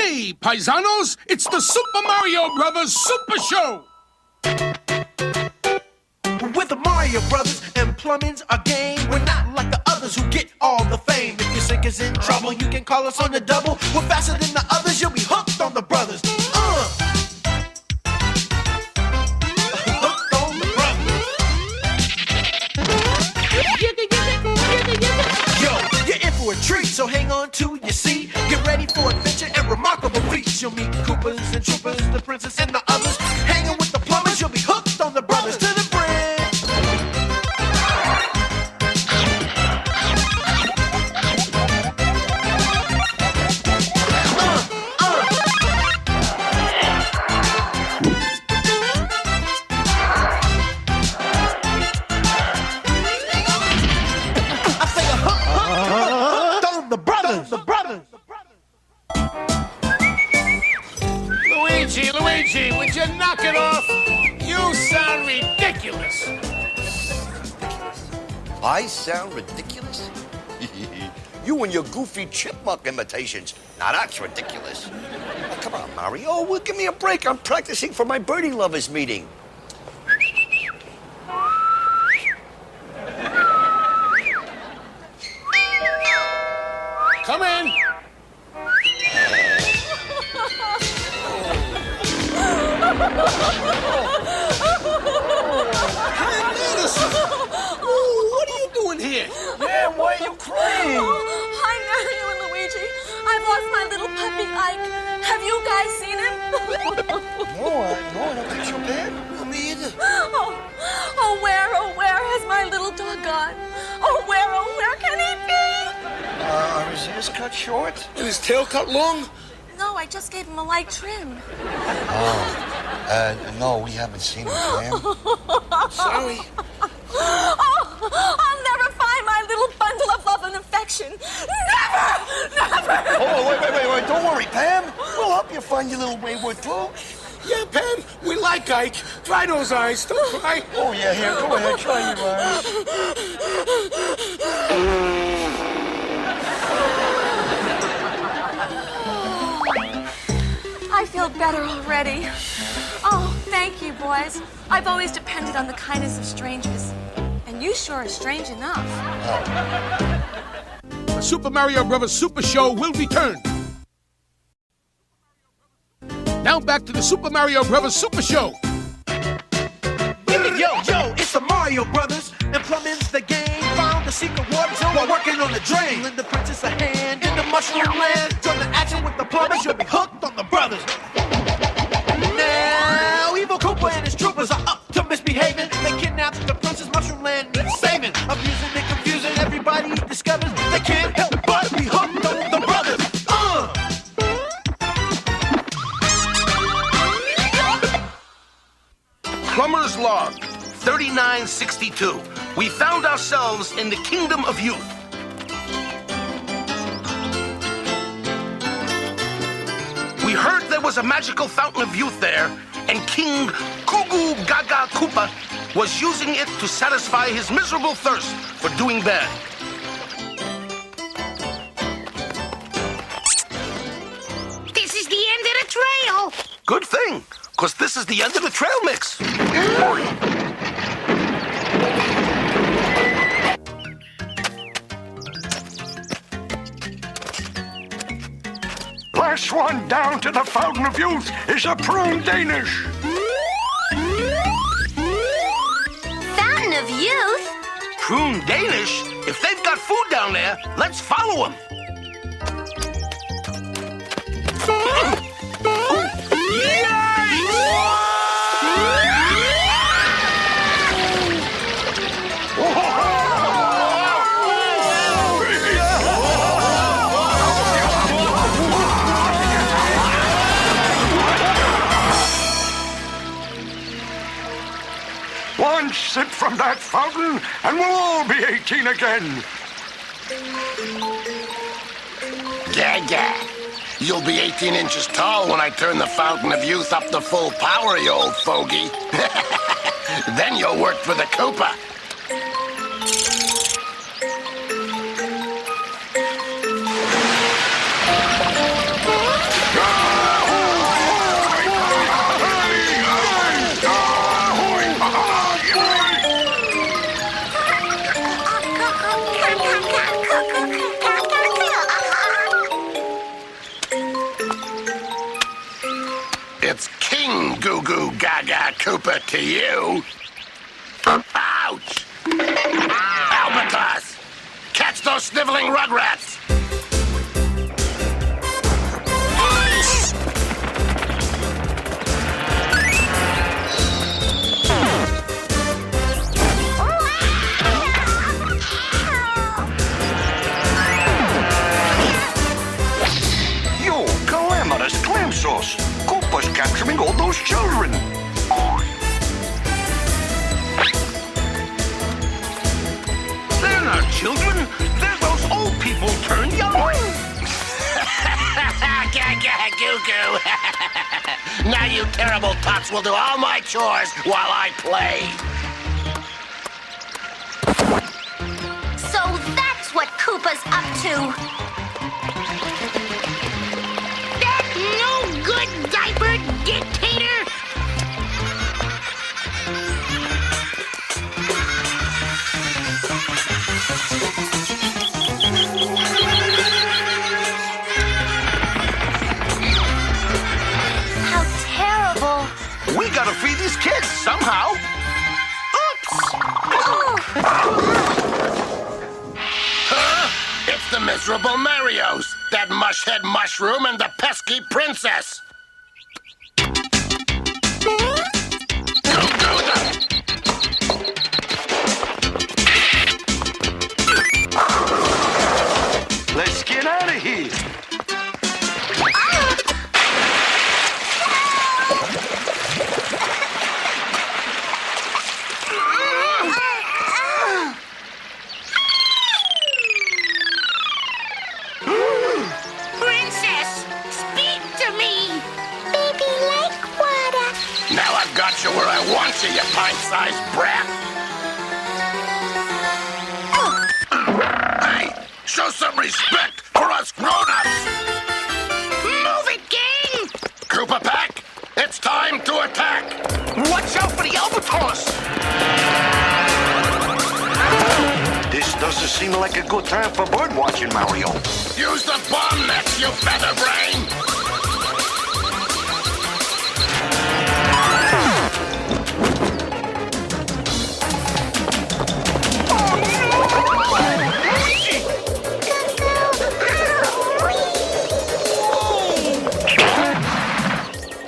Hey, paisanos, it's the Super Mario Brothers Super Show! With the Mario Brothers and plumbing's a game. We're not like the others who get all the fame. If your sink is in trouble, you can call us on the double. We're faster than the others, you'll be hooked on the brothers. Hooked on the brothers. Yo, you're in for a treat, so hang on to your seat. Get ready for adventure and remarkable feats. You'll meet Koopas and Troopers, the princess and the others. Hanging with the plumbers, you'll be hooked on the brothers. To the bridge. Luigi, would you knock it off? You sound ridiculous. I sound ridiculous? You and your goofy chipmunk imitations. Now that's ridiculous. Oh, come on, Mario. Well, give me a break. I'm practicing for my birdie lovers meeting. Come in. What are you doing here? Yeah, why are you crying? Hi, Mario and Luigi. I've lost my little puppy, Ike. Have you guys seen him? No, I don't think so, Pam. No, me either. Oh, where has my little dog gone? Oh, where can he be? Are his ears cut short? And his tail cut long? No, I just gave him a light trim. No, we haven't seen him, Pam. Sorry. Oh, I'll never find my little bundle of love and affection. Never! Oh, wait. Don't worry, Pam. We'll help you find your little wayward folks. Yeah, Pam, we like Ike. Dry those eyes, don't cry. Oh, yeah, here, go ahead, try your eyes. I feel better already. Oh, thank you, boys. I've always depended on the kindness of strangers. And you sure are strange enough. The Super Mario Brothers Super Show will return. Now back to the Super Mario Brothers Super Show. Yo, it's the Mario Brothers, and plumbing's the game. Found the secret water zone while working on the drain. Lend the princess a hand in the mushroom land. Join the action with the plumbers, you'll be hooked on the brothers. Now, evil Koopa and his troopers are up to misbehaving. They kidnapped the princess, mushroom land needs saving. Abusing and confusing, everybody discovers they can't help but be hooked on the brothers. Plumbers Log, 3962. We found ourselves in the Kingdom of Youth. We heard there was a magical fountain of youth there, and King Goo Gaga Koopa was using it to satisfy his miserable thirst for doing bad. This is the end of the trail. Good thing, because this is the end of the trail mix. Last one down to the Fountain of Youth is a prune Danish. Fountain of Youth? Prune Danish? If they've got food down there, let's follow them. One sip from that fountain, and we'll all be 18 again. Gaga. You'll be 18 inches tall when I turn the Fountain of Youth up to full power, you old fogey. Then you'll work for the Koopa. Ah! Goo Gaga Koopa to you. Ouch! Albatross! Catch those sniveling rugrats! You calamitous clam sauce. Koopa's capturing all those children. They're not children. They're those old people turned young. Gaga Goo Goo! Now you terrible tots will do all my chores while I play. So that's what Koopa's up to. That no-good diaper dictator! How terrible. We gotta feed these kids somehow. Oops! It's the miserable Marios, that mushhead mushroom and the pesky princess. Let's get out of here. Princess, speak to me! Baby like water. Now I've got you where I want you, you pint-sized brat. Hey, show some respect for us grown-ups. Move it, gang! Koopa Pack, it's time to attack. Watch out for the albatross. This doesn't seem like a good time for bird watching, Mario. Use the bomb nets, you feather brain.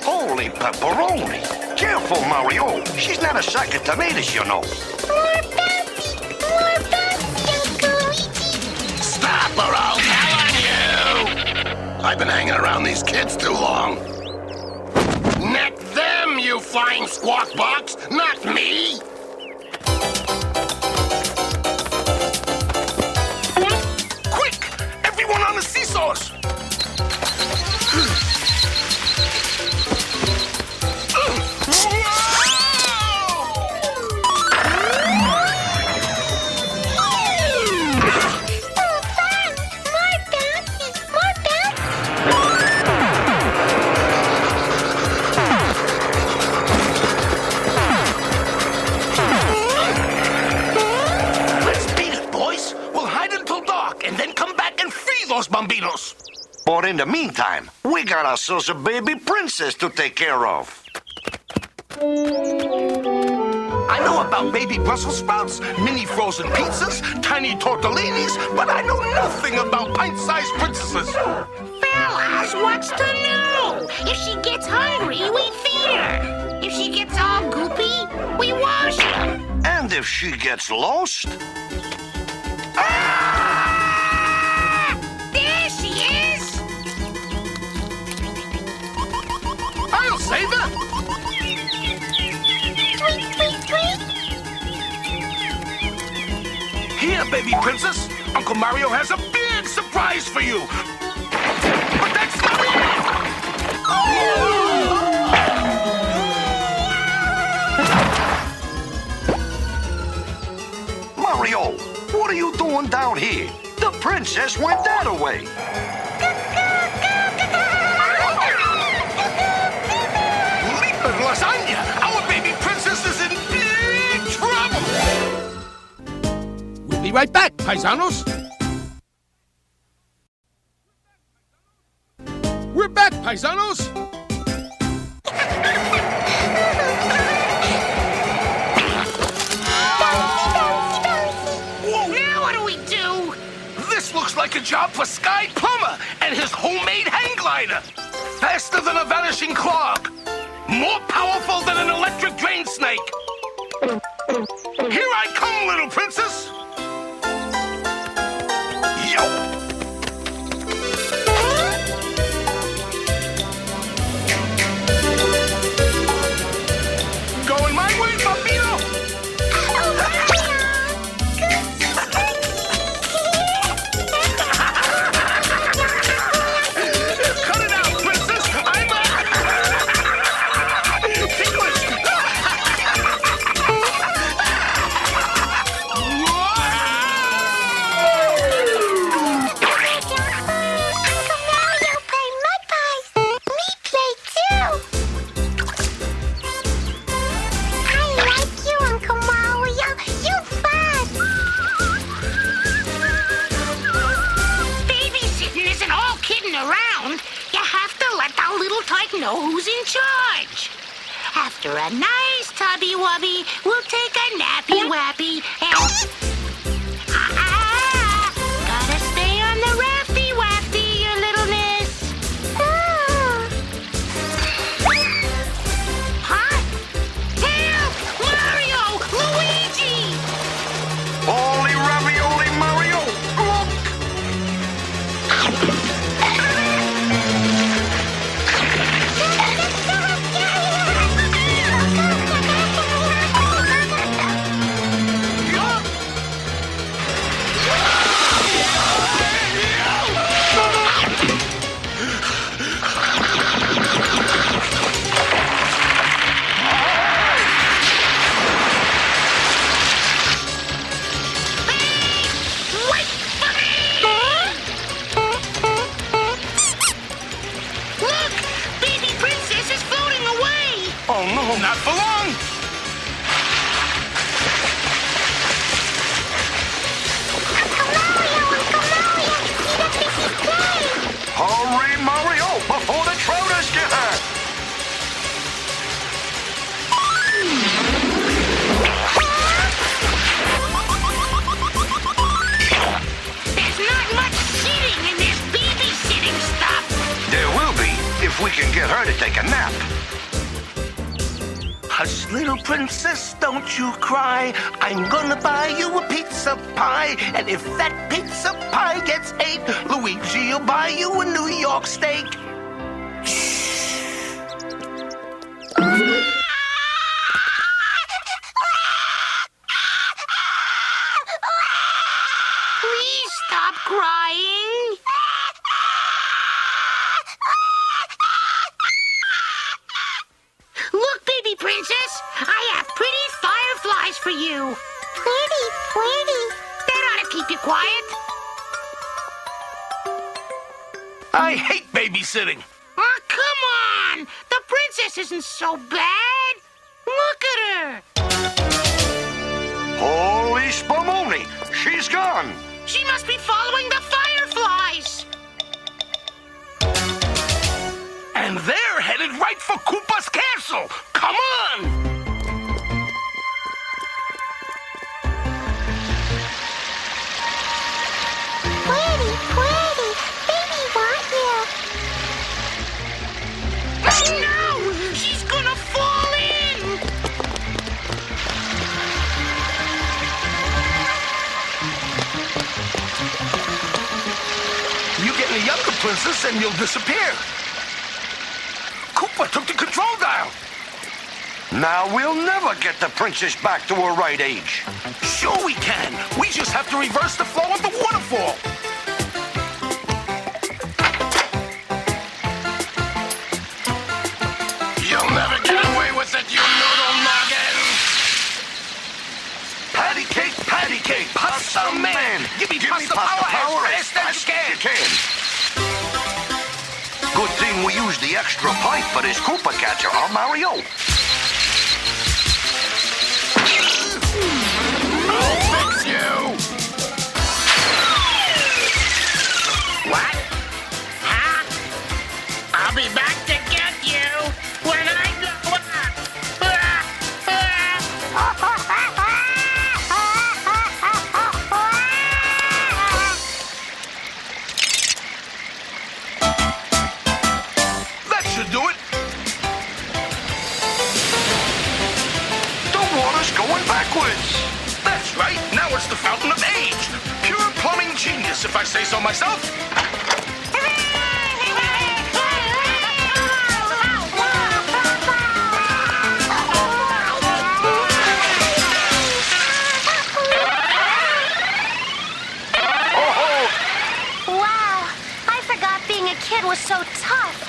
Holy pepperoni! Careful, Mario. She's not a sack of tomatoes, you know. More bouncy, Uncle Luigi. Stop or I'll tell on you. I've been hanging around these kids too long. Net them, you flying squawk box, not me. Quick! Everyone on the seesaws! Let's beat it, boys. We'll hide until dark and then come back and free those bambinos. But in the meantime, we got ourselves a baby princess to take care of. I know about baby Brussels sprouts, mini frozen pizzas, tiny tortellinis, but I know nothing about pint-sized princesses. Fellas, what's to know? If she gets hungry, we feed her. If she gets all goopy, we wash her. And if she gets lost, There she is! I'll save her. Tweet, tweet, tweet! Here, baby princess. Uncle Mario has a big surprise for you. But that's not it! Mario, what are you doing down here? The princess went that way. Leaping lasagna! Our baby princess is in big trouble! We'll be right back, paisanos. We're back, paisanos. job for Sky Plumber and his homemade hang glider. Faster than a vanishing clog. More powerful than an electric drain snake. Here I come, little princess. Yo. Going my way, Bambino. Cut it out, princess. I'm ticklish. Know who's in charge. After a nice tubby-wubby, we'll take a nappy-wappy and... Gotta stay on the rafty-wafty, your littleness. Huh? Help! Mario! Luigi! Holy ravioli, Mario! Look! Oh no, not for long! Hurry, Mario, before the trouters get her! There's not much sitting in this babysitting stuff. There will be, if we can get her to take a nap. Hush, little princess, don't you cry. I'm gonna buy you a pizza pie. And if that pizza pie gets ate, Luigi'll buy you a New York steak. Please stop crying. Look, baby princess, I have pretty fireflies for you. Pretty. That ought to keep you quiet. I hate babysitting. Oh, come on. The princess isn't so bad. Look at her. Holy spumoni, she's gone. She must be following the fireflies. And they're headed right for Koopa's castle. Come on! Pretty. Baby want you. No! She's gonna fall in! You get a younger princess and you'll disappear. Koopa took the control dial. Now we'll never get the princess back to her right age. Sure we can. We just have to reverse the flow of the waterfall. You'll never get away with it, you noodle noggin! Patty cake, pasta man. Give me pasta power as fast as you can. Good thing we used the extra pipe for this Koopa catcher, huh, Mario? I'll fix you! What? Huh? I'll be back to get you when I go up. Yes, if I say so myself. Wow, I forgot being a kid was so tough.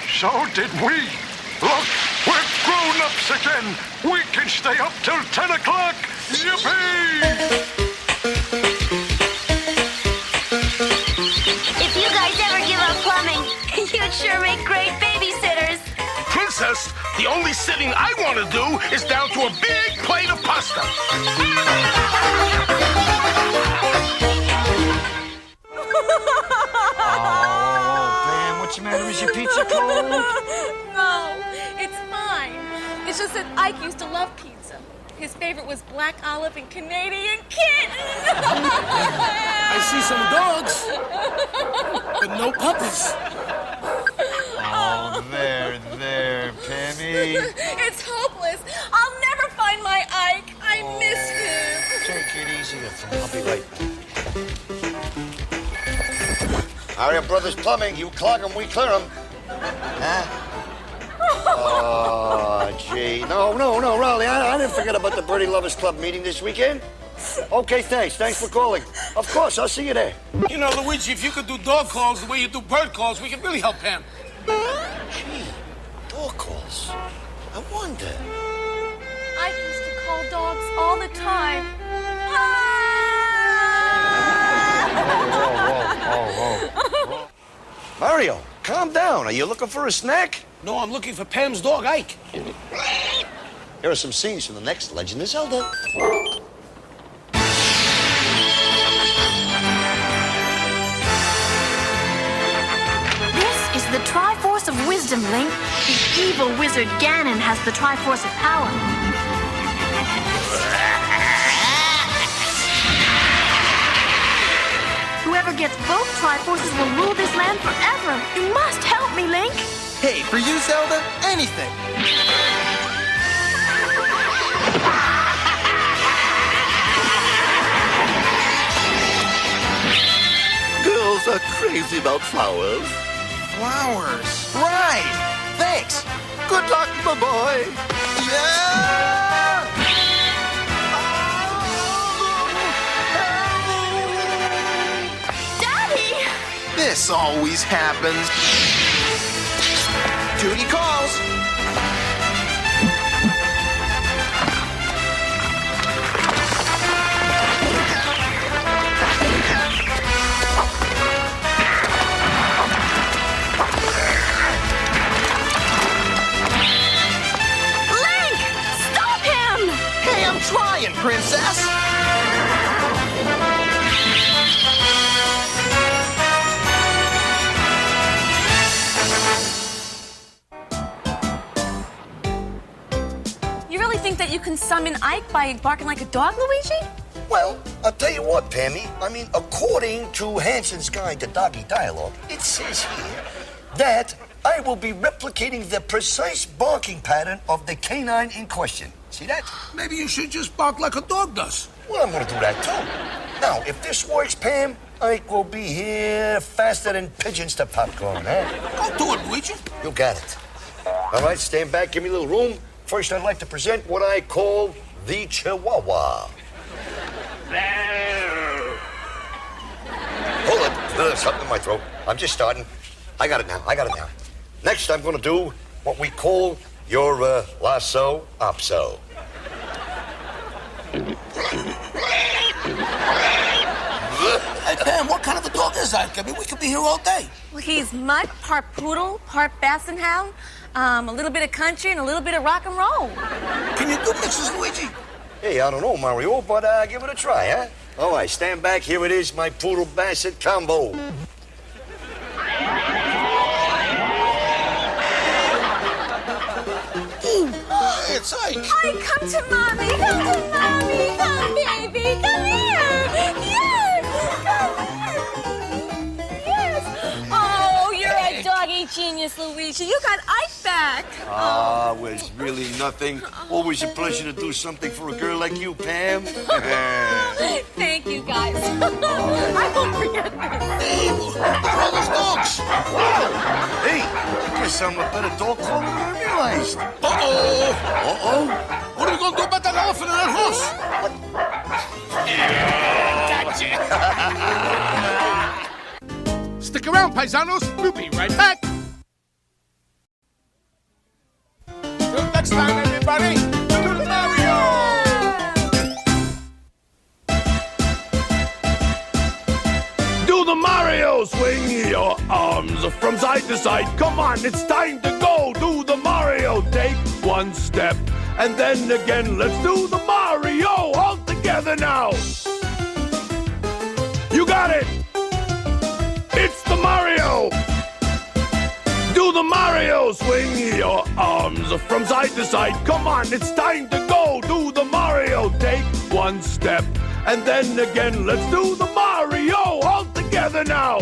So did we. Look, we're grown-ups again. We can stay up till 10 o'clock. Yippee! If you guys ever give up plumbing, you'd sure make great babysitters. Princess, the only sitting I want to do is down to a big plate of pasta. Pam, what's the matter? Is your pizza cold? No, it's fine. It's just that Ike used to love pizza. His favorite was black olive and Canadian kitten. I see some dogs, but no puppies. Oh, there, Pammy. It's hopeless. I'll never find my Ike. I miss him. Take it easy, I'll be right back. Mario Brothers Plumbing, you clog them, we clear them. Huh? Oh, gee. No, Raleigh, I didn't forget about the Birdie Lovers Club meeting this weekend. Okay, thanks for calling. Of course, I'll see you there. You know, Luigi, if you could do dog calls the way you do bird calls, we could really help Pam. Gee, dog calls. I wonder. Ike used to call dogs all the time. Whoa. Mario, calm down. Are you looking for a snack? No, I'm looking for Pam's dog, Ike. Here are some scenes from the next Legend of Zelda. This is the Triforce of Wisdom, Link. The evil wizard Ganon has the Triforce of Power. Whoever gets both Triforces will rule this land forever. You must help me, Link. Hey, for you, Zelda, anything. Girls are crazy about flowers. Flowers. Right. Thanks. Good luck, my boy. Yeah! Daddy! This always happens. Duty calls. Link! Stop him! Hey, I'm trying, princess. You really think that you can summon Ike by barking like a dog, Luigi? Well, I'll tell you what, Pammy. I mean, according to Hanson's Guide to Doggy Dialogue, it says here that I will be replicating the precise barking pattern of the canine in question. See that? Maybe you should just bark like a dog does. Well, I'm going to do that, too. Now, if this works, Pam, Ike will be here faster than pigeons to popcorn, huh? Go do it, Luigi. You got it. All right, stand back, give me a little room. First, I'd like to present what I call the Chihuahua. Hold it. There's something in my throat. I'm just starting. I got it now. Next, I'm going to do what we call your lasso opso. Hey, Pam, what kind of a dog is Ike? I mean, we could be here all day. Well, he's mutt, part poodle, part basset hound, a little bit of country and a little bit of rock and roll. Can you do mixes, Luigi? Hey, I don't know, Mario, but give it a try, huh? All right, stand back. Here it is, my poodle basset combo. It's Ike. Ike, come to mommy, come, baby, come here. Yes, come here. Yes. Oh, you're a doggy genius, Luigi. You got Ike back. Ah, well, it's really nothing. Always a pleasure to do something for a girl like you, Pam. Thank you, guys. I won't forget this. Hey, where are those dogs? Hey, I guess I'm a better dog caller than I realized. Uh-oh. Uh-oh? What are we going to do about that elephant and that horse? Stick around, paisanos. We'll be right back. Till next time, everybody. To the Mario! Do the Mario! Swing your arms from side to side. Come on, it's time to go. Do the Mario. Take one step, and then again. Let's do the Mario all together now. You got it! It's the Mario! Do the Mario! Swing your arms from side to side. Come on, it's time to go. Do the Mario. Take one step, and then again. Let's do the Mario all together now.